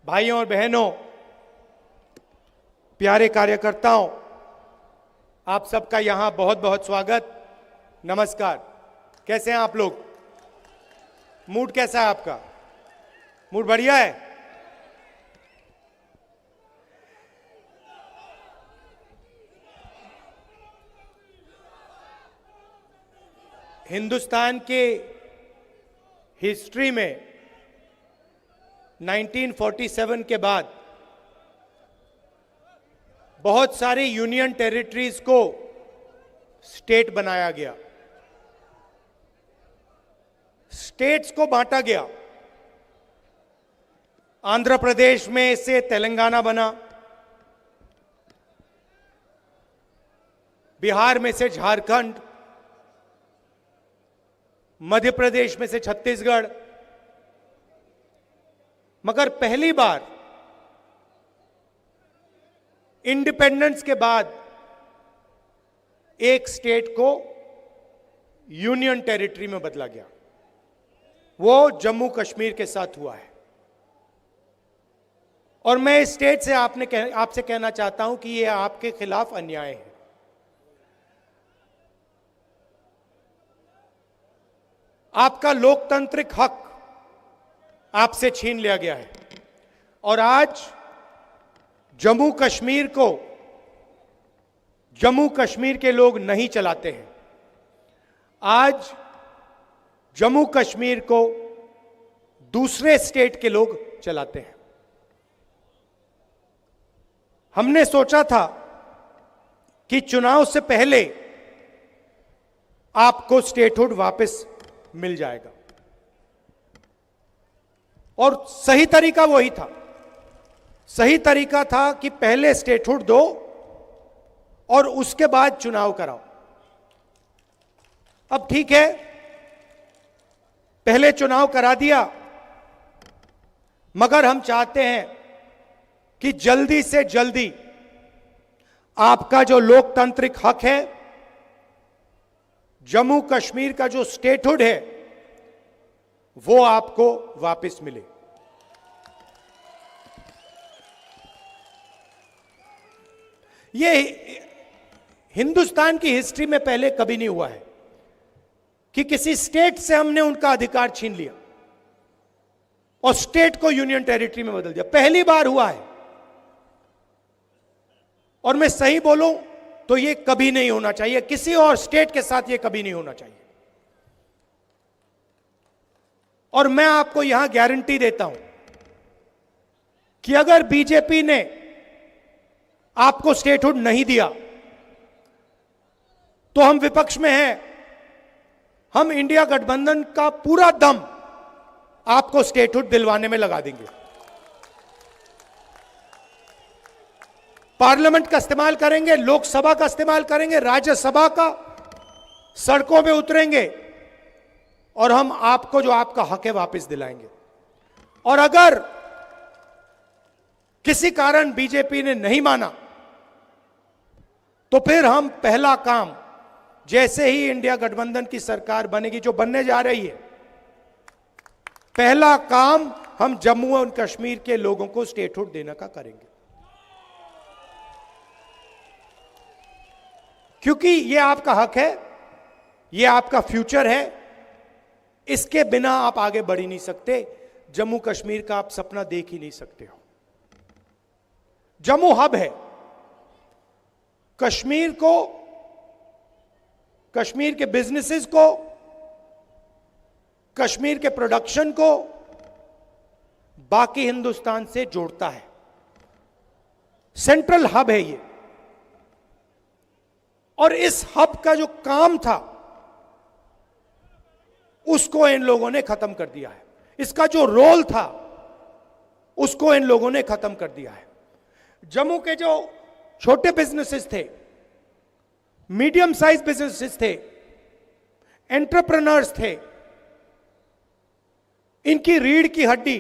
भाइयों और बहनों, प्यारे कार्यकर्ताओं, आप सबका यहां बहुत बहुत स्वागत। नमस्कार। कैसे हैं आप लोग? मूड कैसा है आपका? मूड बढ़िया है? हिंदुस्तान के हिस्ट्री में 1947 के बाद बहुत सारी यूनियन टेरिटरीज को स्टेट बनाया गया, स्टेट्स को बांटा गया। आंध्र प्रदेश में से तेलंगाना बना, बिहार में से झारखंड, मध्य प्रदेश में से छत्तीसगढ़। मगर पहली बार इंडिपेंडेंस के बाद एक स्टेट को यूनियन टेरिटरी में बदला गया। वो जम्मू कश्मीर के साथ हुआ है। और मैं इस स्टेट से आपसे कहना चाहता हूं कि यह आपके खिलाफ अन्याय है। आपका लोकतांत्रिक हक आपसे छीन लिया गया है और आज जम्मू कश्मीर के लोग नहीं चलाते हैं। आज जम्मू कश्मीर को दूसरे स्टेट के लोग चलाते हैं। हमने सोचा था कि चुनाव से पहले आपको स्टेटहुड वापस मिल जाएगा और सही तरीका वही था। सही तरीका था कि पहले स्टेटहुड दो और उसके बाद चुनाव कराओ। अब ठीक है, पहले चुनाव करा दिया, मगर हम चाहते हैं कि जल्दी से जल्दी आपका जो लोकतांत्रिक हक है, जम्मू कश्मीर का जो स्टेटहुड है, वो आपको वापस मिले। ये हिंदुस्तान की हिस्ट्री में पहले कभी नहीं हुआ है कि किसी स्टेट से हमने उनका अधिकार छीन लिया और स्टेट को यूनियन टेरिटरी में बदल दिया। पहली बार हुआ है। और मैं सही बोलूं तो ये कभी नहीं होना चाहिए, किसी और स्टेट के साथ ये कभी नहीं होना चाहिए। और मैं आपको यहां गारंटी देता हूं कि अगर बीजेपी ने आपको स्टेटहुड नहीं दिया तो हम विपक्ष में हैं, हम इंडिया गठबंधन का पूरा दम आपको स्टेटहुड दिलवाने में लगा देंगे। पार्लियामेंट का इस्तेमाल करेंगे, लोकसभा का इस्तेमाल करेंगे, राज्यसभा का, सड़कों में उतरेंगे और हम आपको जो आपका हक है वापस दिलाएंगे। और अगर किसी कारण बीजेपी ने नहीं माना तो फिर हम पहला काम, जैसे ही इंडिया गठबंधन की सरकार बनेगी, जो बनने जा रही है, पहला काम हम जम्मू और कश्मीर के लोगों को स्टेटहुड देने का करेंगे। क्योंकि यह आपका हक है, यह आपका फ्यूचर है। इसके बिना आप आगे बढ़ ही नहीं सकते। जम्मू कश्मीर का आप सपना देख ही नहीं सकते हो। जम्मू हब है। कश्मीर को, कश्मीर के बिजनेसेस को, कश्मीर के प्रोडक्शन को बाकी हिंदुस्तान से जोड़ता है। सेंट्रल हब है ये। और इस हब का जो काम था उसको इन लोगों ने खत्म कर दिया है। इसका जो रोल था उसको इन लोगों ने खत्म कर दिया है। जम्मू के जो छोटे बिजनेसेस थे, मीडियम साइज बिजनेसेस थे, एंटरप्रेन्योर्स थे, इनकी रीढ़ की हड्डी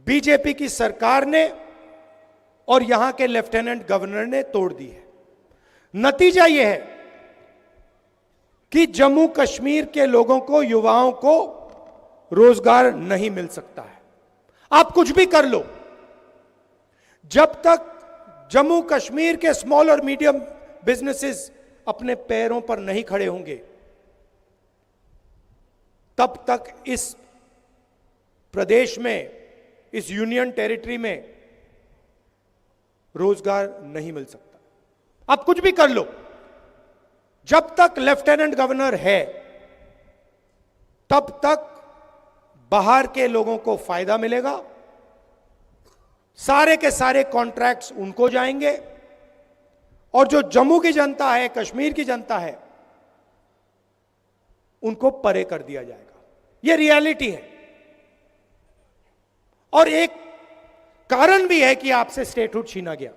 बीजेपी की सरकार ने और यहां के लेफ्टिनेंट गवर्नर ने तोड़ दी है। नतीजा यह है कि जम्मू कश्मीर के लोगों को, युवाओं को रोजगार नहीं मिल सकता है। आप कुछ भी कर लो, जब तक जम्मू कश्मीर के स्मॉल और मीडियम बिजनेसेस अपने पैरों पर नहीं खड़े होंगे, तब तक इस प्रदेश में, इस यूनियन टेरिटरी में रोजगार नहीं मिल सकता। आप कुछ भी कर लो, जब तक लेफ्टिनेंट गवर्नर है तब तक बाहर के लोगों को फायदा मिलेगा, सारे के सारे कॉन्ट्रैक्ट्स उनको जाएंगे, और जो जम्मू की जनता है, कश्मीर की जनता है, उनको परे कर दिया जाएगा। यह रियलिटी है। और एक कारण भी है कि आपसे स्टेटहुड छीना गया,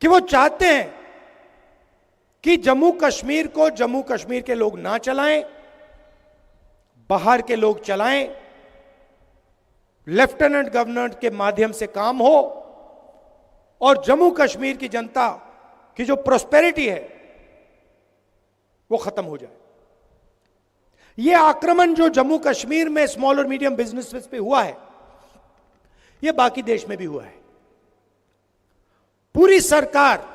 कि वो चाहते हैं कि जम्मू कश्मीर को जम्मू कश्मीर के लोग ना चलाएं, बाहर के लोग चलाएं, लेफ्टिनेंट गवर्नर के माध्यम से काम हो, और जम्मू कश्मीर की जनता की जो प्रोस्पेरिटी है वो खत्म हो जाए। यह आक्रमण जो जम्मू कश्मीर में स्मॉल और मीडियम बिजनेस पे हुआ है, यह बाकी देश में भी हुआ है। पूरी सरकार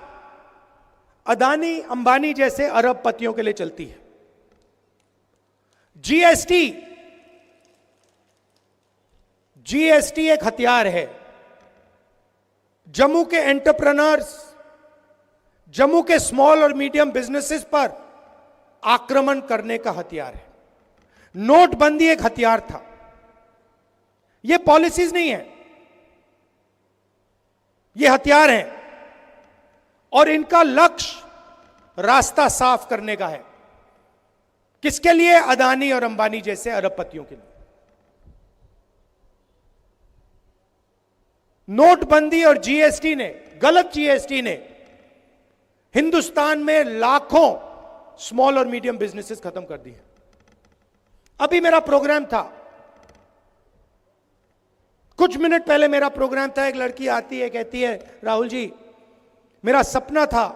अदानी अंबानी जैसे अरबपतियों के लिए चलती है। जीएसटी एक हथियार है। जम्मू के एंटरप्रेन्योर्स, जम्मू के स्मॉल और मीडियम बिजनेसेस पर आक्रमण करने का हथियार है। नोटबंदी एक हथियार था। यह पॉलिसीज नहीं है, यह हथियार हैं, और इनका लक्ष्य रास्ता साफ करने का है। किसके लिए? अदानी और अंबानी जैसे अरबपतियों के लिए। नोटबंदी और जीएसटी ने, गलत जीएसटी ने हिंदुस्तान में लाखों स्मॉल और मीडियम बिजनेसेस खत्म कर दिए। अभी मेरा प्रोग्राम था, कुछ मिनट पहले मेरा प्रोग्राम था, एक लड़की आती है, कहती है राहुल जी मेरा सपना था,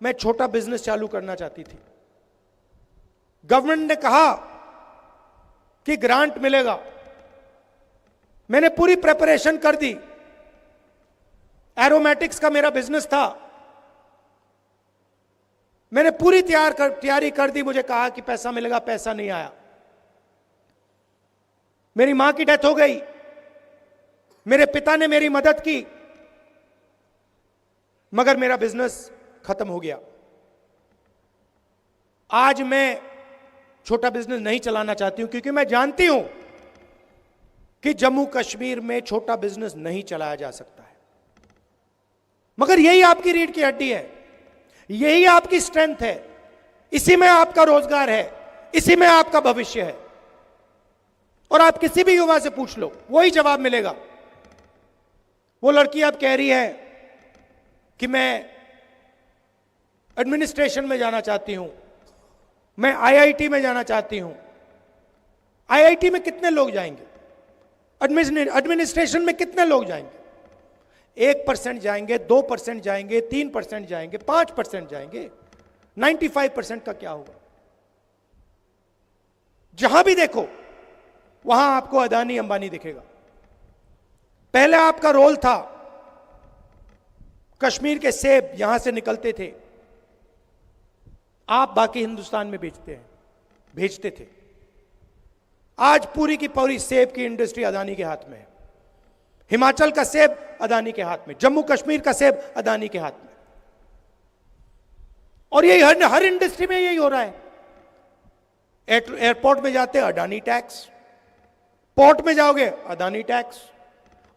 मैं छोटा बिजनेस चालू करना चाहती थी। गवर्नमेंट ने कहा कि ग्रांट मिलेगा, मैंने पूरी प्रिपरेशन कर दी, एरोमेटिक्स का मेरा बिजनेस था, मैंने पूरी तैयारी कर दी, मुझे कहा कि पैसा मिलेगा, पैसा नहीं आया। मेरी मां की डेथ हो गई, मेरे पिता ने मेरी मदद की, मगर मेरा बिजनेस खत्म हो गया। आज मैं छोटा बिजनेस नहीं चलाना चाहती हूं, क्योंकि मैं जानती हूं कि जम्मू कश्मीर में छोटा बिजनेस नहीं चलाया जा सकता है। मगर यही आपकी रीढ़ की हड्डी है, यही आपकी स्ट्रेंथ है, इसी में आपका रोजगार है, इसी में आपका भविष्य है। और आप किसी भी युवा से पूछ लो, वही जवाब मिलेगा। वो लड़की अब कह रही है कि मैं एडमिनिस्ट्रेशन में जाना चाहती हूं, मैं आईआईटी में जाना चाहती हूं। आईआईटी में कितने लोग जाएंगे? एडमिनिस्ट्रेशन में कितने लोग जाएंगे? 1% जाएंगे, 2% जाएंगे, 3% जाएंगे, 5% जाएंगे। 95% का क्या होगा? जहां भी देखो वहां आपको अदानी अंबानी दिखेगा। पहले आपका रोल था, कश्मीर के सेब यहां से निकलते थे, आप बाकी हिंदुस्तान में भेजते थे। आज पूरी की पूरी सेब की इंडस्ट्री अदानी के हाथ में है। हिमाचल का सेब अदानी के हाथ में, जम्मू कश्मीर का सेब अदानी के हाथ में। और यही हर इंडस्ट्री में यही हो रहा है। एयरपोर्ट में जाते अडानी टैक्स, पोर्ट में जाओगे अदानी टैक्स,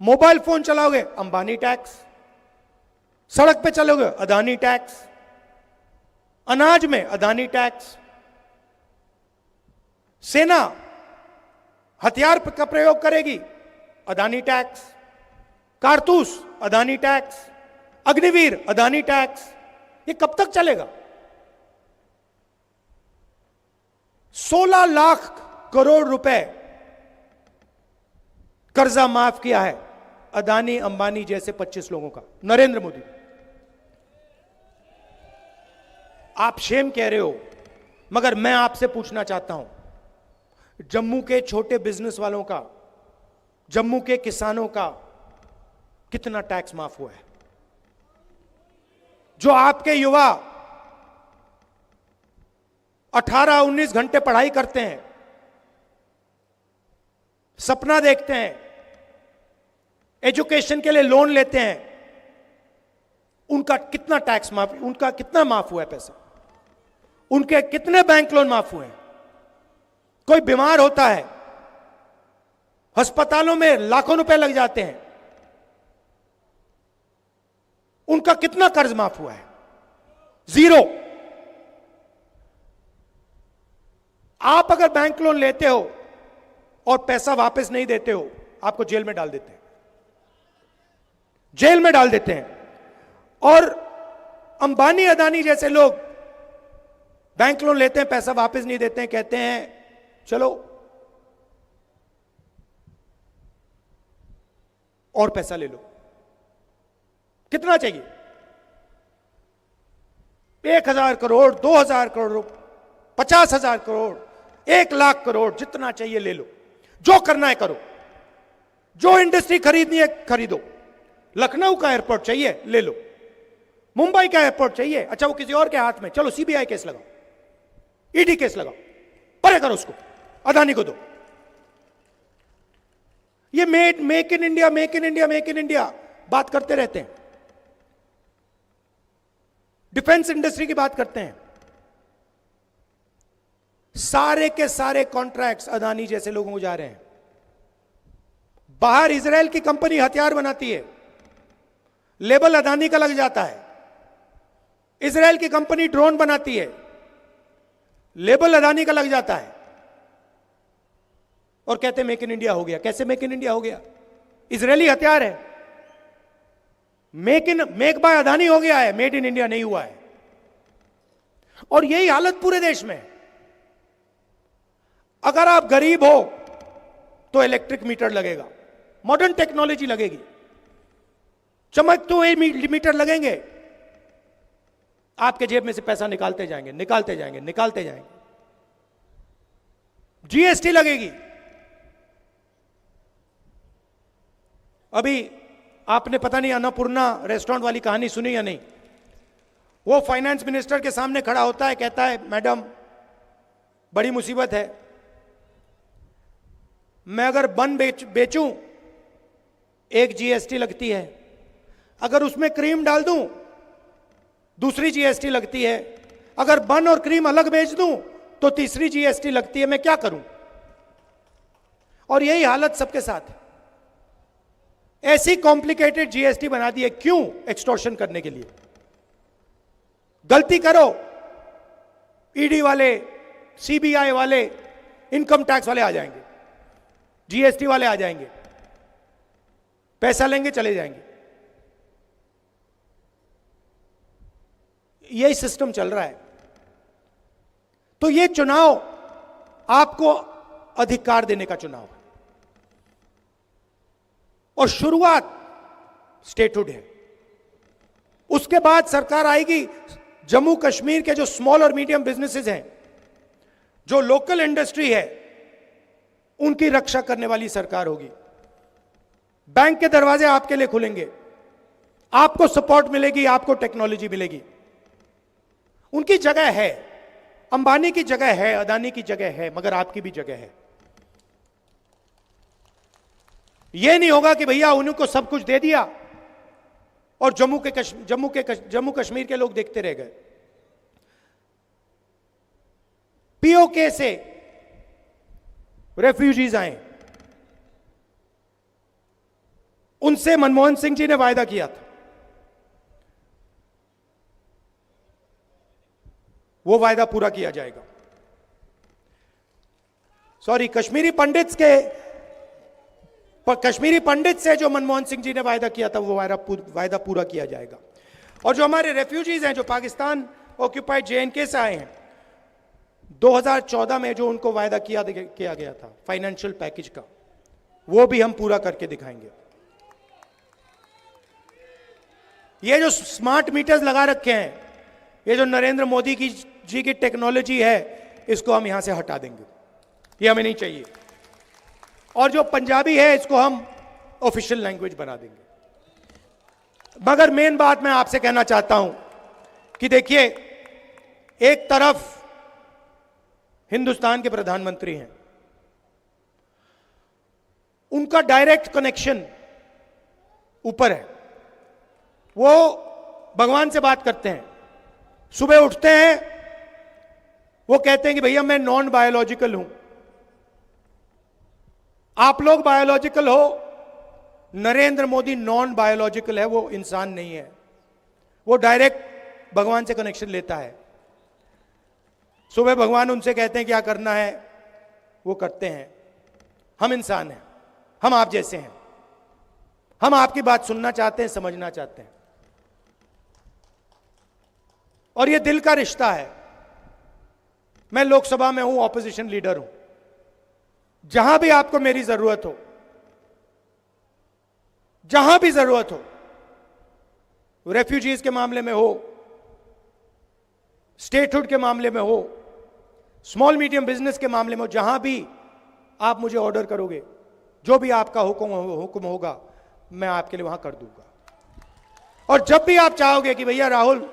मोबाइल फोन चलाओगे अंबानी टैक्स, सड़क पे चलोगे अदानी टैक्स, अनाज में अदानी टैक्स। सेना हथियार का प्रयोग करेगी, अदानी टैक्स, कारतूस अदानी टैक्स, अग्निवीर अदानी टैक्स। ये कब तक चलेगा? 16 लाख करोड़ रुपए कर्जा माफ किया है अदानी अंबानी जैसे 25 लोगों का, नरेंद्र मोदी। आप शेम कह रहे हो, मगर मैं आपसे पूछना चाहता हूं, जम्मू के छोटे बिजनेस वालों का जम्मू के किसानों का कितना टैक्स माफ हुआ है? जो आपके युवा 18-19 घंटे पढ़ाई करते हैं, सपना देखते हैं, एजुकेशन के लिए लोन लेते हैं, उनका कितना टैक्स माफ, उनका कितना माफ हुआ है पैसा? उनके कितने बैंक लोन माफ हुए हैं? कोई बीमार होता है, अस्पतालों में लाखों रुपए लग जाते हैं, उनका कितना कर्ज माफ हुआ है? जीरो। आप अगर बैंक लोन लेते हो और पैसा वापस नहीं देते हो, आपको जेल में डाल देते हैं, जेल में डाल देते हैं। और अंबानी अदानी जैसे लोग बैंक लोन लेते हैं, पैसा वापस नहीं देते हैं, कहते हैं चलो और पैसा ले लो। कितना चाहिए? 1,000 करोड़, 2,000 करोड़, 50,000 करोड़, 1,00,000 करोड़, जितना चाहिए ले लो, जो करना है करो, जो इंडस्ट्री खरीदनी है खरीदो। लखनऊ का एयरपोर्ट चाहिए ले लो, मुंबई का एयरपोर्ट चाहिए, अच्छा वो किसी और के हाथ में, चलो सीबीआई केस लगाओ, ईडी केस लगाओ, परे करो उसको, अदानी को दो। ये make in India, make in India, make in India बात करते रहते हैं, डिफेंस इंडस्ट्री की बात करते हैं। सारे के सारे कॉन्ट्रैक्ट्स अदानी जैसे लोगों को जा रहे हैं। बाहर इजराइल की कंपनी हथियार बनाती है, लेबल अदानी का लग जाता है। इजराइल की कंपनी ड्रोन बनाती है, लेबल अदानी का लग जाता है, और कहते हैं मेक इन इंडिया हो गया। कैसे मेक इन इंडिया हो गया? इजरायली हथियार है, मेक बाय अदानी हो गया है, मेड इन इंडिया नहीं हुआ है। और यही हालत पूरे देश में है। अगर आप गरीब हो तो इलेक्ट्रिक मीटर लगेगा, मॉडर्न टेक्नोलॉजी लगेगी, चमकते हुए मीटर लगेंगे, आपके जेब में से पैसा निकालते जाएंगे, निकालते जाएंगे, निकालते जाएंगे। जीएसटी लगेगी। अभी आपने पता नहीं अन्नपूर्णा रेस्टोरेंट वाली कहानी सुनी या नहीं? वो फाइनेंस मिनिस्टर के सामने खड़ा होता है, कहता है मैडम बड़ी मुसीबत है, मैं अगर बन बेचूं एक जीएसटी लगती है, अगर उसमें क्रीम डाल दूं दूसरी जीएसटी लगती है, अगर बन और क्रीम अलग बेच दूं तो तीसरी जीएसटी लगती है, मैं क्या करूं? और यही हालत सबके साथ है। ऐसी कॉम्प्लिकेटेड जीएसटी बना दी है, क्यों? एक्सटॉर्शन करने के लिए। गलती करो, ईडी वाले, सीबीआई वाले, इनकम टैक्स वाले आ जाएंगे, जीएसटी वाले आ जाएंगे, पैसा लेंगे चले जाएंगे। यही सिस्टम चल रहा है। तो ये चुनाव आपको अधिकार देने का चुनाव है, और शुरुआत स्टेटहुड है। उसके बाद सरकार आएगी, जम्मू कश्मीर के जो स्मॉल और मीडियम बिजनेसेस हैं, जो लोकल इंडस्ट्री है, उनकी रक्षा करने वाली सरकार होगी। बैंक के दरवाजे आपके लिए खुलेंगे, आपको सपोर्ट मिलेगी, आपको टेक्नोलॉजी मिलेगी। उनकी जगह है, अंबानी की जगह है, अदानी की जगह है, मगर आपकी भी जगह है। यह नहीं होगा कि भैया उनको सब कुछ दे दिया और जम्मू कश्मीर के लोग देखते रह गए। पीओके से रेफ्यूजीज आए, उनसे मनमोहन सिंह जी ने वायदा किया था, वो वायदा पूरा किया जाएगा। सॉरी, कश्मीरी पंडित से जो मनमोहन सिंह जी ने वायदा किया था, वो वायदा पूरा किया जाएगा। और जो हमारे रेफ्यूजीज हैं, जो पाकिस्तान ऑक्यूपाइड जेएनके से आए हैं, 2014 में जो उनको वायदा किया गया था फाइनेंशियल पैकेज का, वो भी हम पूरा करके दिखाएंगे। ये जो स्मार्ट मीटर्स लगा रखे हैं, ये जो नरेंद्र मोदी जी की टेक्नोलॉजी है, इसको हम यहां से हटा देंगे, ये हमें नहीं चाहिए। और जो पंजाबी है इसको हम ऑफिशियल लैंग्वेज बना देंगे। मगर मेन बात मैं आपसे कहना चाहता हूं कि देखिए, एक तरफ हिंदुस्तान के प्रधानमंत्री हैं, उनका डायरेक्ट कनेक्शन ऊपर है, वो भगवान से बात करते हैं, सुबह उठते हैं, वो कहते हैं कि भैया मैं नॉन बायोलॉजिकल हूं, आप लोग बायोलॉजिकल हो, नरेंद्र मोदी नॉन बायोलॉजिकल है, वो इंसान नहीं है, वो डायरेक्ट भगवान से कनेक्शन लेता है। सुबह भगवान उनसे कहते हैं क्या करना है, वो करते हैं। हम इंसान हैं, हम आप जैसे हैं, हम आपकी बात सुनना चाहते हैं, समझना चाहते हैं, और ये दिल का रिश्ता है। मैं लोकसभा में हूं, ऑपोजिशन लीडर हूं, जहां भी आपको मेरी जरूरत हो, जहां भी जरूरत हो, रेफ्यूजीज के मामले में हो, स्टेटहुड के मामले में हो, स्मॉल मीडियम बिजनेस के मामले में हो, जहां भी आप मुझे ऑर्डर करोगे, जो भी आपका हुक्म होगा, मैं आपके लिए वहां कर दूंगा। और जब भी आप चाहोगे कि भैया राहुल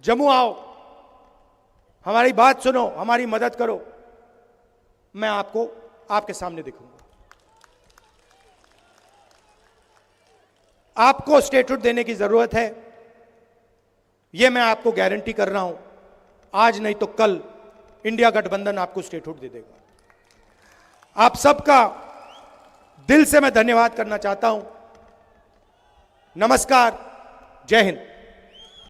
जम्मू आओ, हमारी बात सुनो, हमारी मदद करो, मैं आपको आपके सामने दिखूंगा। आपको स्टेटहुड देने की जरूरत है, यह मैं आपको गारंटी कर रहा हूं। आज नहीं तो कल इंडिया गठबंधन आपको स्टेटहुड दे देगा। आप सबका दिल से मैं धन्यवाद करना चाहता हूं। नमस्कार, जय हिंद।